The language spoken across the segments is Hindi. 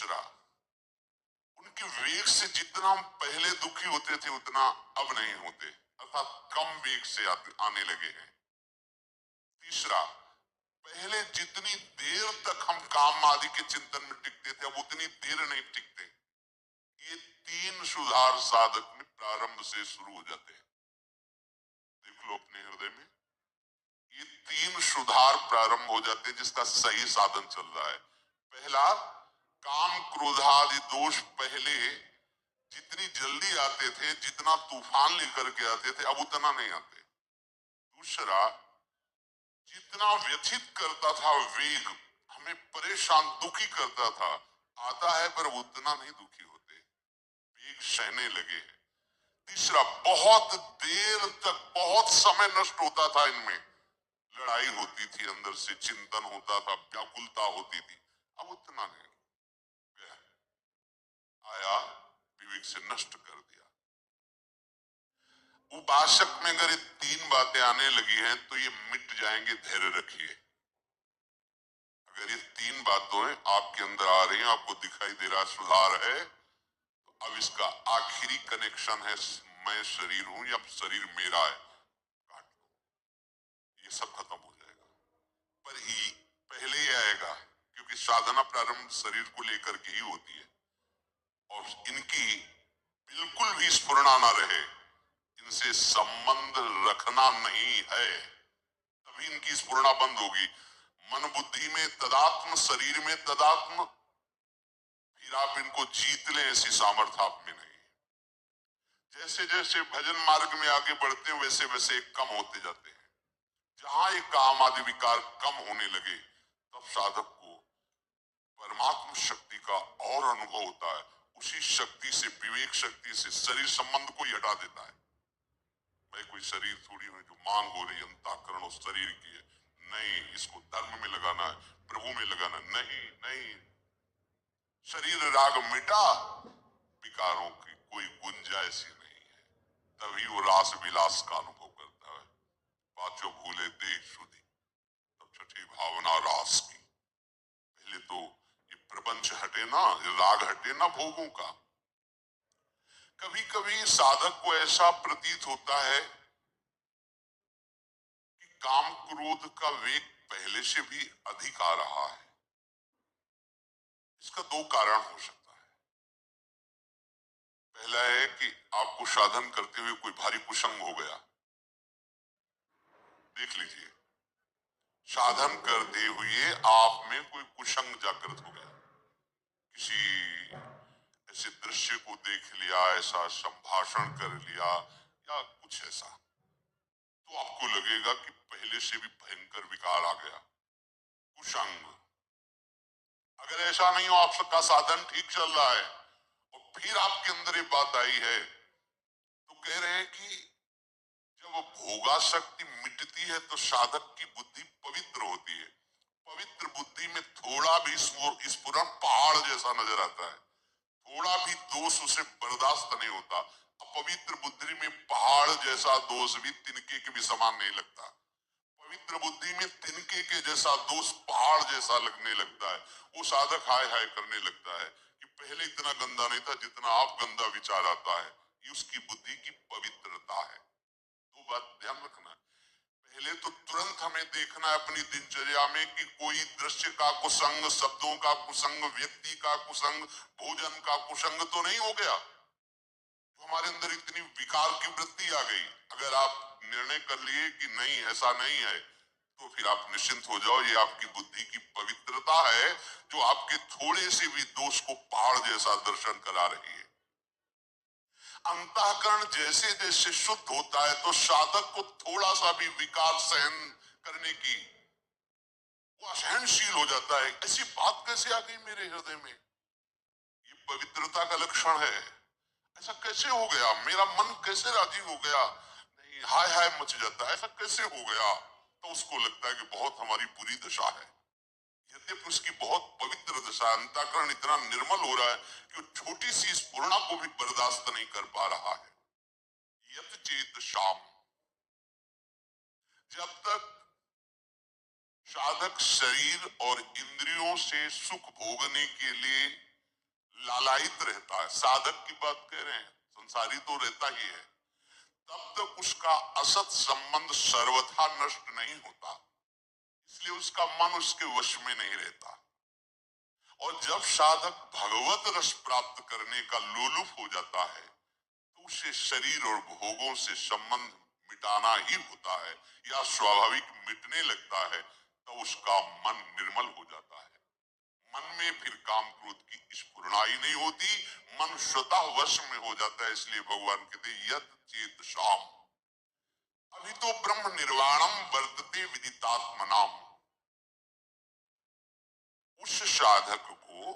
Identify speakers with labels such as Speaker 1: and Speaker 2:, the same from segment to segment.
Speaker 1: तीसरा, उनके वेग से जितना हम पहले दुखी होते थे उतना अब नहीं होते, अर्थात कम वेग से आने लगे हैं। तीसरा, पहले जितनी देर तक हम काम आदि के चिंतन में टिकते थे अब उतनी देर नहीं टिकते। ये तीन सुधार साधक में प्रारंभ से शुरू हो जाते हैं। देख लो अपने हृदय में, ये तीन सुधार प्रारंभ हो जाते हैं जिसका सही साधन चल रहा है। पहला, काम क्रोधादि दोष पहले जितनी जल्दी आते थे, जितना तूफान लेकर के आते थे, अब उतना नहीं आते। दूसरा, जितना व्यथित करता था वेग, हमें परेशान दुखी करता था, आता है पर उतना नहीं दुखी होते, वेग सहने लगे हैं। तीसरा, बहुत देर तक बहुत समय नष्ट होता था इनमें, लड़ाई होती थी, अंदर से चिंतन होता था, व्याकुलता होती थी, अब उतना नहीं, आया विवेक से नष्ट कर दिया। उपासक में अगर ये तीन बातें आने लगी हैं तो ये मिट जाएंगे, धैर्य रखिए। अगर ये तीन बातें आपके अंदर आ रही हैं, आपको दिखाई दे रहा सुधार है, तो अब इसका आखिरी कनेक्शन है, मैं शरीर हूं या शरीर मेरा है, काट लो, ये सब खत्म हो जाएगा। पर पहले ही आएगा, क्योंकि साधना प्रारंभ शरीर को लेकर के ही होती है, और इनकी बिल्कुल भी स्फुरणा ना रहे, इनसे संबंध रखना नहीं है, तभी इनकी स्फुरणा बंद होगी। मन बुद्धि में तदात्म, शरीर में तदात्म, फिर आप इनको जीत लें ऐसी सामर्थ्य आप में नहीं। जैसे जैसे भजन मार्ग में आगे बढ़ते हैं वैसे वैसे कम होते जाते हैं। जहां एक काम आदि विकार कम होने लगे तब साधक को परमात्म शक्ति का और अनुभव होता है। उसी शक्ति से, विवेक शक्ति से शरीर संबंध को ही हटा देता है। भाई कोई शरीर थोड़ी है जो मांग हो रही है, अंतःकरण उस शरीर की है, नहीं, इसको धर्म में लगाना है, प्रभु में लगाना, नहीं नहीं, शरीर राग मिटा, विकारों की कोई गुंजाइश ही नहीं है, तभी वो रास विलास का अनुभव करता है। पांचों भूले देह शुद्धि, तब छठी भावना रास की। पहले तो ये प्रपंच हटे ना, राग हटे ना भोगों का। कभी कभी साधक को ऐसा प्रतीत होता है कि काम क्रोध का वेग पहले से भी अधिक आ रहा है। इसका दो कारण हो सकता है। पहला है कि आपको साधन करते हुए कोई भारी कुसंग हो गया। देख लीजिए, साधन करते हुए आप में कोई कुसंग जागृत हो गया, किसी ऐसे दृश्य को देख लिया, ऐसा संभाषण कर लिया या कुछ ऐसा, तो आपको लगेगा कि पहले से भी भयंकर विकार आ गया, कुसंग। अगर ऐसा नहीं हो, आपका साधन ठीक चल रहा है और फिर आपके अंदर ये बात आई है, तो कह रहे हैं कि जब भोगासक्ति मिटती है तो साधक की बुद्धि पवित्र होती है। पवित्र बुद्धि में थोड़ा भी स्फुरण पहाड़ जैसा नजर आता है, थोड़ा भी दोष उसे बर्दाश्त नहीं होता। अपवित्र बुद्धि में पहाड़ जैसा दोष भी तिनके के भी समान नहीं लगता। पवित्र बुद्धि में तिनके के जैसा दोष पहाड़ जैसा लगने लगता है। वो साधक हाय हाय करने लगता है कि पहले इतना गंदा नहीं था जितना आप गंदा विचार आता है। ये उसकी बुद्धि की पवित्रता है। दो बात ध्यान रखना, पहले तो तुरंत हमें देखना है अपनी दिनचर्या में कि कोई दृश्य का कुसंग, शब्दों का कुसंग, व्यक्ति का कुसंग, भोजन का कुसंग तो नहीं हो गया, तो हमारे अंदर इतनी विकार की वृत्ति आ गई। अगर आप निर्णय कर लिए कि नहीं ऐसा नहीं है, तो फिर आप निश्चिंत हो जाओ, ये आपकी बुद्धि की पवित्रता है जो आपके थोड़े से भी दोष को पहाड़ जैसा दर्शन करा रही है। अंतःकरण जैसे जैसे शुद्ध होता है तो साधक को थोड़ा सा भी विकार सहन करने की वो असहनशील हो जाता है। ऐसी बात कैसे आ गई मेरे हृदय में? ये पवित्रता का लक्षण है। ऐसा कैसे हो गया? मेरा मन कैसे राजी हो गया? नहीं, हाय हाय मच जाता है, ऐसा कैसे हो गया? तो उसको लगता है कि बहुत हमारी बुरी दशा है। यद्यपि उसकी बहुत पवित्र दशा, अंतःकरण इतना निर्मल हो रहा है कि वो छोटी सी स्फुरणा को भी बर्दाश्त नहीं कर पा रहा है। यत चेत शाम, जब तक साधक शरीर और इंद्रियों से सुख भोगने के लिए लालायित रहता है, साधक की बात कह रहे हैं, संसारी तो रहता ही है, तब तक उसका असत संबंध सर्वथा नष्ट नहीं होता, इसलिए उसका मन उसके वश में नहीं रहता। और जब साधक भगवत रस प्राप्त करने का लोलुप हो जाता है तो उसे शरीर और भोगों से संबंध मिटाना ही होता है या स्वाभाविक मिटने लगता है, तो उसका मन निर्मल हो जाता है। मन में फिर काम क्रोध की स्फुरना ही नहीं होती, मन स्वतः वश में हो जाता है। इसलिए भगवान कहते यत् चेत शाम अभी तो ब्रह्म निर्वाणम वर्तते विदितात्मनाम। उस साधक को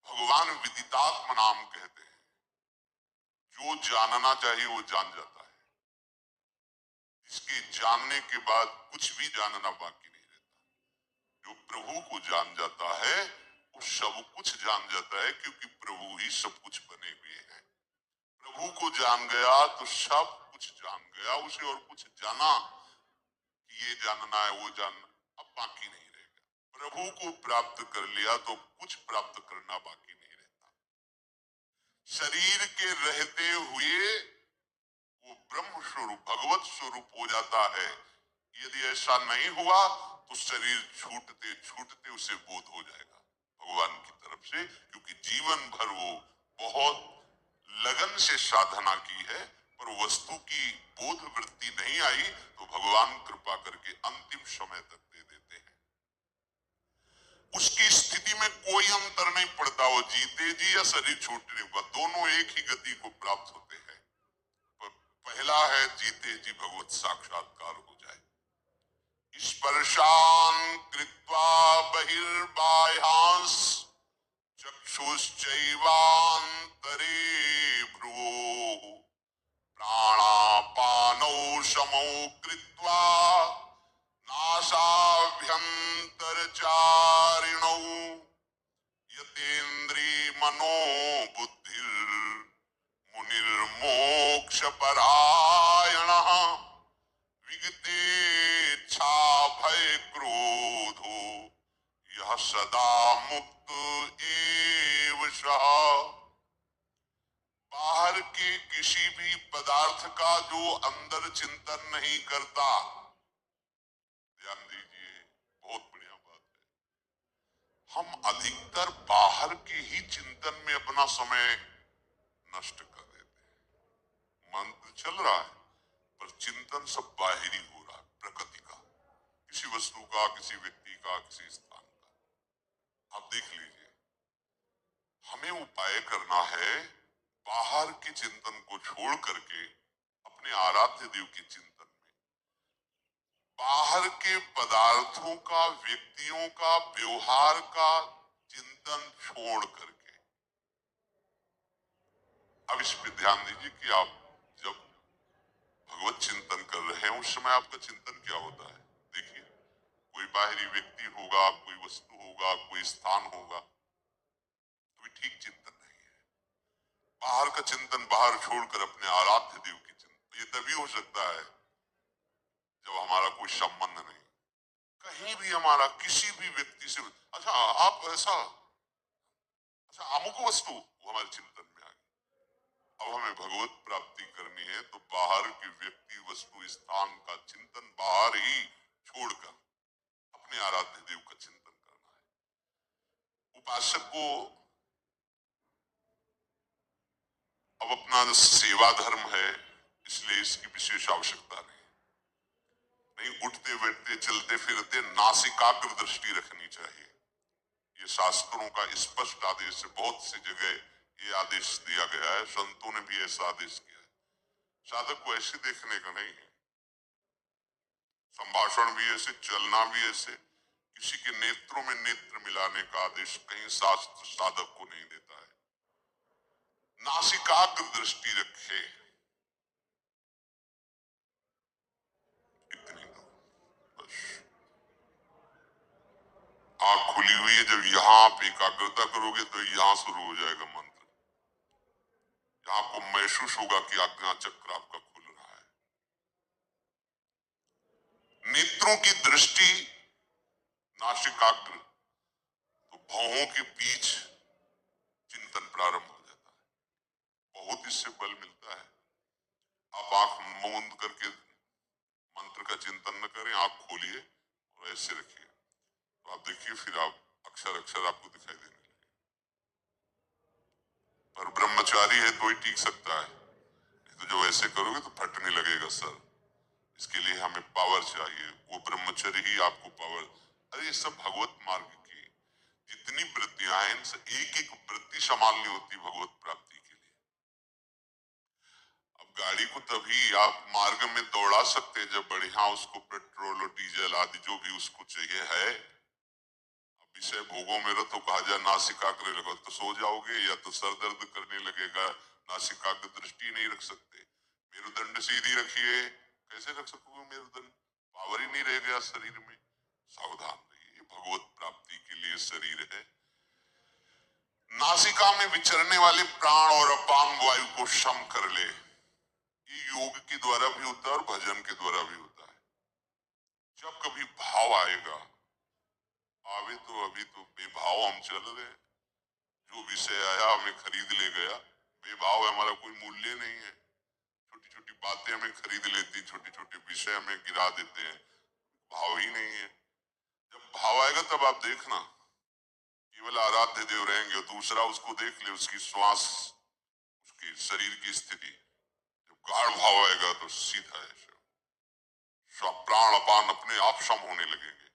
Speaker 1: भगवान विदितात्म नाम कहते हैं, जो जानना चाहिए वो जान जाता है, जिसके जानने के बाद कुछ भी जानना बाकी नहीं रहता। जो प्रभु को जान जाता है वो सब कुछ जान जाता है, क्योंकि प्रभु ही सब कुछ बने हुए हैं। प्रभु को जान गया तो सब कुछ जान गया, उसे और कुछ जाना कि ये जानना है वो जानना अब बाकी नहीं रहेगा। प्रभु को प्राप्त कर लिया तो कुछ प्राप्त करना बाकी नहीं रहता। शरीर के रहते हुए वो ब्रह्म स्वरूप भगवत स्वरूप हो जाता है। यदि ऐसा नहीं हुआ तो शरीर छूटते छूटते उसे बोध हो जाएगा भगवान की तरफ से, क्योंकि जीवन भर वो बहुत लगन से साधना की है, पर वस्तु की बोध वृत्ति नहीं आई, तो भगवान कृपा करके अंतिम समय तक दे देते हैं। उसकी स्थिति में कोई अंतर नहीं पड़ता, वो जीते जी या शरीर छूटने का, दोनों एक ही गति को प्राप्त होते हैं। पहला है जीते जी भगवत साक्षात्कार हो जाए। स्पर्शान कृत्वा बहिर्बाह्यांस चक्षुश्चैवान्तरे भ्रुवोः प्राणापानौ समौ कृत्वा नासाभ्यन्तरचारिणौ यतेन्द्रिय मनो बुद्धिर् मुनिर्मोक्षपरायणः विगतेच्छा भय क्रोधो यह सदा मुक्त एव सः। बाहर के किसी भी पदार्थ का जो अंदर चिंतन नहीं करता, ध्यान दीजिए, बहुत बढ़िया बात है। हम अधिकतर बाहर के ही चिंतन में अपना समय नष्ट कर देते हैं। मन तो चल रहा है पर चिंतन सब बाहरी हो रहा है, प्रकृति का, किसी वस्तु का, किसी व्यक्ति का, किसी स्थान का। आप देख लीजिए, हमें उपाय करना है बाहर के चिंतन को छोड़ करके अपने आराध्य देव के चिंतन में, बाहर के पदार्थों का, व्यक्तियों का, व्यवहार का चिंतन छोड़ करके। अब इस पे ध्यान दीजिए कि आप जब भगवत चिंतन कर रहे हैं उस समय आपका चिंतन क्या होता है। देखिए, कोई बाहरी व्यक्ति होगा, कोई वस्तु होगा, कोई स्थान होगा, कोई ठीक चिंतन नहीं है। बाहर का चिंतन बाहर छोड़कर अपने आराध्य देव की चिंतन, ये तभी हो सकता है जब हमारा कोई संबंध नहीं, कहीं भी हमारा किसी भी व्यक्ति से, अच्छा आप ऐसा, अच्छा अमुक वस्तु वो हमारे चिंतन में आ गई। अब हमें भगवत प्राप्ति करनी है तो बाहर के व्यक्ति, वस्तु, स्थान का चिंतन बाहर ही छोड़कर अपने आराध्य देव का चिंतन करना है। उपासक को अब अपना सेवा धर्म है, इसलिए इसकी विशेष आवश्यकता नहीं। उठते बैठते चलते फिरते नासिकाग्र दृष्टि रखनी चाहिए। ये शास्त्रों का स्पष्ट आदेश है, बहुत सी जगह ये आदेश दिया गया है, संतों ने भी ऐसा आदेश किया है। साधक को ऐसे देखने का नहीं है, संभाषण भी ऐसे, चलना भी ऐसे, किसी के नेत्रों में नेत्र मिलाने का आदेश कहीं शास्त्र साधक को नहीं देता है। नासिकाग्र दृष्टि रखे, इतनी दो बस। आंख खुली हुई है, जब यहां आप एकाग्रता करोगे तो यहां शुरू हो जाएगा मंत्र। आपको महसूस होगा कि आज्ञा चक्र आपका खुल रहा है। नेत्रों की दृष्टि नासिकाग्र, तो भौहों के बीच करें, आंख खोलिए और ऐसे रखिए, तो आप देखिए फिर आप अक्षर अक्षर आपको दिखाई देने लगे। पर ब्रह्मचारी है तो ही टीक सकता है, नहीं तो जो ऐसे करोगे तो फटने लगेगा सर। इसके लिए हमें पावर चाहिए, वो ब्रह्मचर्य ही आपको पावर। अरे ये सब भगवत मार्ग की जितनी वृत्तियां हैं, इनसे एक एक वृत्ति संभालनी होती भगवत प्राप्ति के लिए। अब गाड़ी को तभी आप मार्ग में दौड़ा सकते हैं जब बढ़िया उसको पेट्रोल और डीजल आदि जो भी उसको चाहिए है। अब विषय भोगों में रहो तो कहा जाए नासिकाग्र रखो, तो सो जाओगे या तो सर दर्द करने लगेगा, नासिकाग्र दृष्टि नहीं रख सकते। मेरुदंड सीधी रखिए, कैसे रख सकोगे मेरुदंड, पावर ही नहीं रह गया शरीर में। सावधान रहिए, भगवत प्राप्ति के लिए शरीर है। नासिका में विचरने वाले प्राण और अपान वायु को सम कर ले, ये योग के द्वारा भी होता है और भजन के द्वारा भी होता है। जब कभी भाव आएगा, आवे तो अभी तो बेभाव हम चल रहे हैं, जो विषय आया हमें खरीद ले गया, बेभाव है, हमारा कोई मूल्य नहीं है। छोटी छोटी बातें हमें खरीद लेती, छोटे छोटे विषय हमें गिरा देते हैं, भाव ही नहीं है। जब भाव आएगा तब आप देखना, केवल आराध्य देव रहेंगे और दूसरा उसको देख ले, उसकी श्वास, उसकी शरीर की स्थिति। जब गाढ़ भाव आएगा तो सीधा है, प्राण अपान अपने आप सम होने लगेंगे।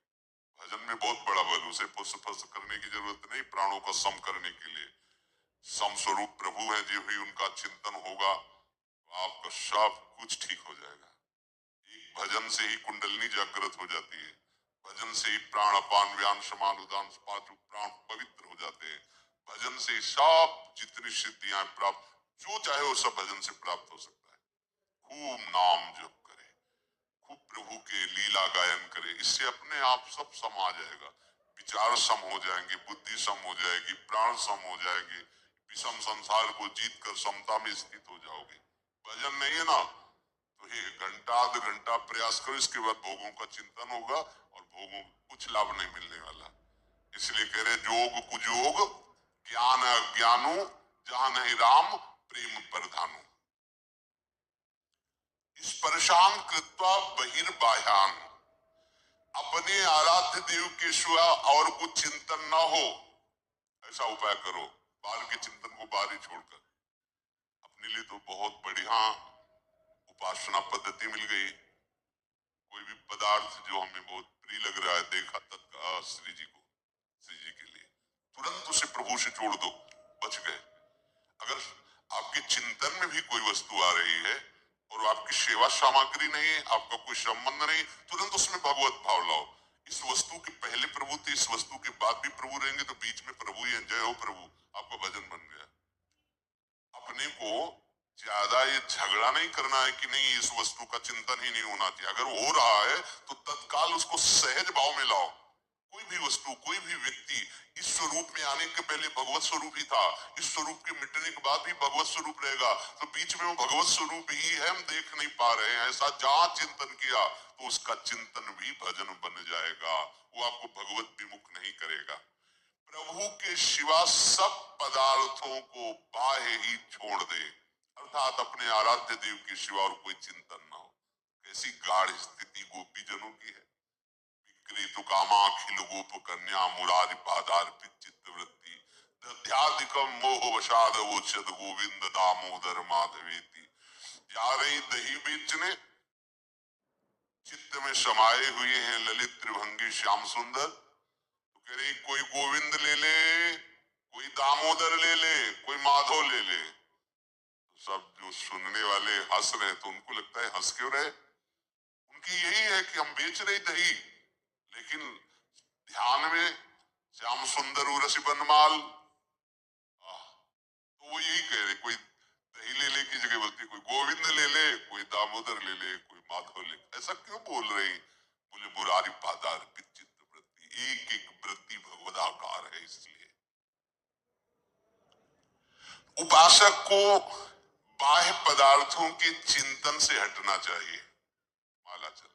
Speaker 1: भजन में बहुत बड़ा बल, उसे फुस फुस करने की जरूरत नहीं, प्राणों का सम करने के लिए। सम स्वरूप प्रभु है, जो भी उनका चिंतन होगा तो आपका सब कुछ ठीक हो जाएगा। एक भजन से ही कुंडलनी जागृत हो जाती है, भजन से ही प्राण अपान व्यान समान उदान पांचों प्राण पवित्र हो जाते हैं। भजन से ही सब जितनी सिद्धियां प्राप्त, जो चाहे वो सब भजन से प्राप्त हो सकता है। खूब नाम जप करे, खूब प्रभु के लीला गायन करे, इससे अपने आप सब सम आ जाएगा। विचार सम हो जाएंगे, बुद्धि सम हो जाएगी, प्राण सम हो जाएंगे, विषम संसार को जीत कर समता में स्थित हो जाओगे। भजन नहीं है ना, तो ये घंटा आध घंटा प्रयास करो, इसके बाद भोगों का चिंतन होगा और भोगों कुछ लाभ नहीं मिलने वाला। इसलिए कह रहे जोग कुजोग ज्ञान अज्ञानु जहां नहीं राम प्रेम प्रधानु। स्पर्शान कृत्वा बहिर्बाह्यान, अपने आराध्य देव के सिवा और कुछ चिंतन न हो, ऐसा उपाय करो। बाहर के चिंतन को बाहर ही छोड़कर अपने लिए तो बहुत बढ़िया उपासना पद्धति मिल गई। कोई भी पदार्थ जो हमें बहुत प्रिय लग रहा है, देखा तत्काल श्री जी को, श्री जी के लिए तुरंत उसे प्रभु से जोड़ दो, बच गए। अगर आपके चिंतन में भी कोई वस्तु आ रही है और आपकी सेवा सामग्री नहीं, आपका कोई संबंध नहीं, तुरंत उसमें भगवत भाव लाओ। इस वस्तु के पहले प्रभु थे, इस वस्तु के बाद भी प्रभु रहेंगे, तो बीच में प्रभु ही है। जय हो प्रभु, आपका भजन बन गया। अपने को ज्यादा ये झगड़ा नहीं करना है कि नहीं इस वस्तु का चिंतन ही नहीं होना चाहिए। अगर हो रहा है तो तत्काल उसको सहज भाव में लाओ। कोई भी वस्तु, कोई भी व्यक्ति इस स्वरूप में आने के पहले भगवत स्वरूप ही था, इस स्वरूप के मिटने के बाद भी भगवत स्वरूप रहेगा, तो बीच में वो भगवत स्वरूप ही है, हम देख नहीं पा रहे हैं। ऐसा जहां चिंतन किया तो उसका चिंतन भी भजन बन जाएगा, वो आपको भगवत विमुख नहीं करेगा। प्रभु के सिवा सब पदार्थों को बाह्य ही छोड़ दे, अर्थात अपने आराध्य देव के सिवा और कोई चिंतन ना हो। कैसी गाढ़ स्थिति गोपी जनों की है। विक्रीतु कामाखिल गोप कन्या मुरारी पादार्पित चित्त वृत्ति, दध्यादिकम मोह वशाद उच्चद गोविंद दामोदर माधवेति। जा रही दही बेचने, चित्त में समाये हुए हैं ललित त्रिभंगी श्याम सुंदर, तो कह रही कोई गोविंद ले ले, कोई दामोदर ले ले, कोई माधव ले ले। तो सब जो सुनने वाले हंस रहे, तो उनको लगता है हंस क्यों रहे, उनकी यही है कि हम बेच रहे दही, लेकिन ध्यान में श्याम सुंदर उरसी बनमाल। तो वो यही कह रहे, कोई दही ले ले की जगह बोलती कोई गोविंद ले ले, कोई दामोदर ले ले, कोई माधव ले। ऐसा क्यों बोल रही, बोले मुरारी पादार्पित चित्त वृत्ति, एक एक वृत्ति भगवदाकार है। इसलिए उपासक को बाह्य पदार्थों के चिंतन से हटना चाहिए। माला चल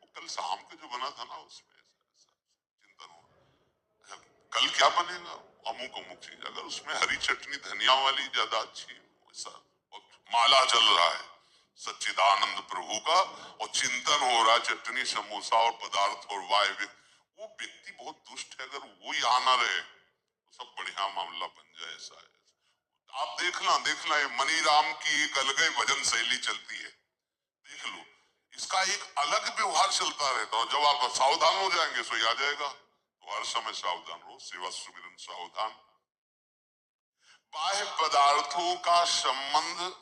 Speaker 1: वो कल शाम को जो बना था ना, उसमें चिंतन हो, कल क्या बनेगा, अमुक अमुक चीज, अगर उसमें हरी चटनी धनिया वाली ज्यादा अच्छी है, वैसा माला चल रहा है सच्चिदानंद प्रभु का, और चिंतन हो रहा है चटनी समोसा और पदार्थ और वायु, वो व्यक्ति बहुत दुष्ट है। अगर वो यहाँ ना रहे तो सब बढ़िया मामला बन जाए। ऐसा है। आप देखना ये मनीराम की एक अलग ही भजन शैली चलती है, देख लो, इसका एक अलग व्यवहार चलता रहता है। जब आप सावधान हो जाएंगे सो आ जाएगा। तो हर समय सावधान रहो, सेवा सुमिरन सावधान। बाह्य पदार्थों का संबंध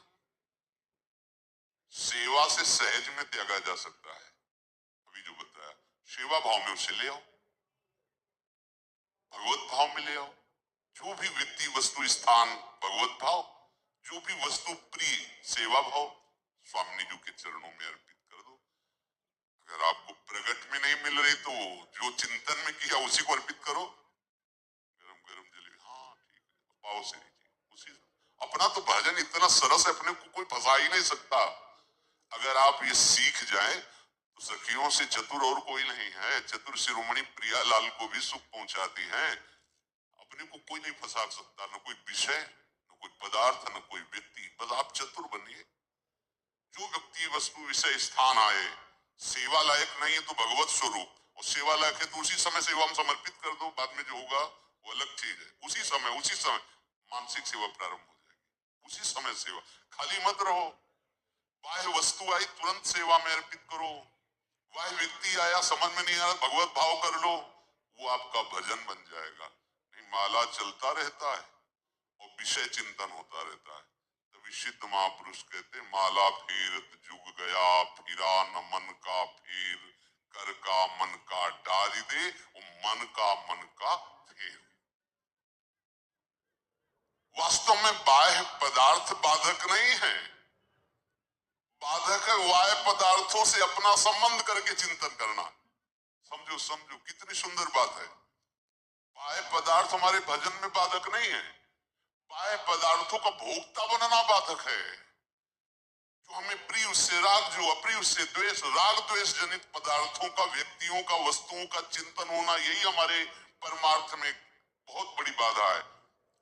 Speaker 1: सेवा से सहज में त्यागा जा सकता है। अभी जो बताया, सेवा भाव में उसे ले आओ, भगवत भाव में ले आओ। जो भी व्यक्ति वस्तु स्थान भगवत भाव, जो भी वस्तु प्रिय सेवा भाव, स्वामी जी के चरणों में अर्पित कर दो। अगर आपको प्रगट में नहीं मिल रही तो जो चिंतन में किया उसी को अर्पित करो। गरम गरम जलेबी, हाँ ठीक है, पाओ से उसी। अपना तो भजन इतना सरस है, अपने को कोई फंसा ही नहीं सकता। अगर आप ये सीख जाएं तो सखियों से चतुर और कोई नहीं है। चतुर शिरोमणि प्रियालाल को भी सुख पहुंचाती हैं। अपने को कोई नहीं फंसा सकता, न कोई विषय, न कोई पदार्थ, न कोई व्यक्ति। बस आप चतुर बनिए। जो व्यक्ति वस्तु विषय स्थान आए, सेवा लायक नहीं है तो भगवत स्वरूप, और सेवा लायक है तो उसी समय सेवा में समर्पित कर दो। बाद में जो होगा वो अलग चीज है। उसी समय मानसिक सेवा प्रारंभ हो जाएगी। उसी समय सेवा, खाली मत रहो। बाह्य वस्तु आई तुरंत सेवा में अर्पित करो। बाह्य व्यक्ति आया समझ में नहीं आया, भगवत भाव कर लो, वो आपका भजन बन जाएगा। नहीं, माला चलता रहता है और विषय चिंतन होता रहता है। तभी सिद्ध महापुरुष कहते, माला फेरत जुग गया, फिरा न मन का फेर, कर का मन का डारी दे, मन का फेर। वास्तव में बाह्य पदार्थ बाधक नहीं है, बाधक है वाह्य पदार्थों से अपना संबंध करके चिंतन करना। समझो कितनी सुंदर बात है। बाह्य पदार्थ हमारे भजन में बाधक नहीं है, बाह्य पदार्थों का भोक्ता बनना बाधक है। जो हमें प्रिय उससे राग, जो अप्रिय उससे द्वेष। राग द्वेष जनित पदार्थों का, व्यक्तियों का, वस्तुओं का चिंतन होना, यही हमारे परमार्थ में बहुत बड़ी बाधा है।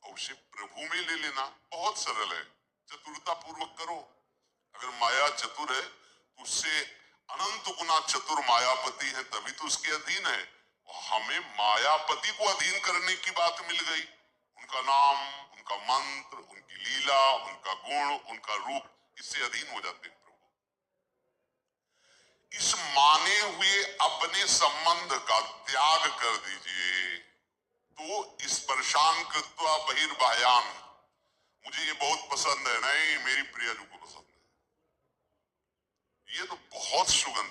Speaker 1: और उसे प्रभु में ले लेना बहुत सरल है। चतुरता पूर्वक करो। अगर माया चतुर है तो उससे अनंत गुना चतुर मायापति है, तभी तो उसके अधीन है। हमें मायापति को अधीन करने की बात मिल गई। उनका नाम, उनका मंत्र, उनकी लीला, उनका गुण, उनका रूप, इससे अधीन हो जाते हैं प्रभु। इस माने हुए अपने संबंध का त्याग कर दीजिए। तो स्पर्शान कृत्वा बहिर्बाह्यान, मुझे ये बहुत पसंद है, नहीं मेरी प्रिया जी को पसंद है, ये तो बहुत सुगंधित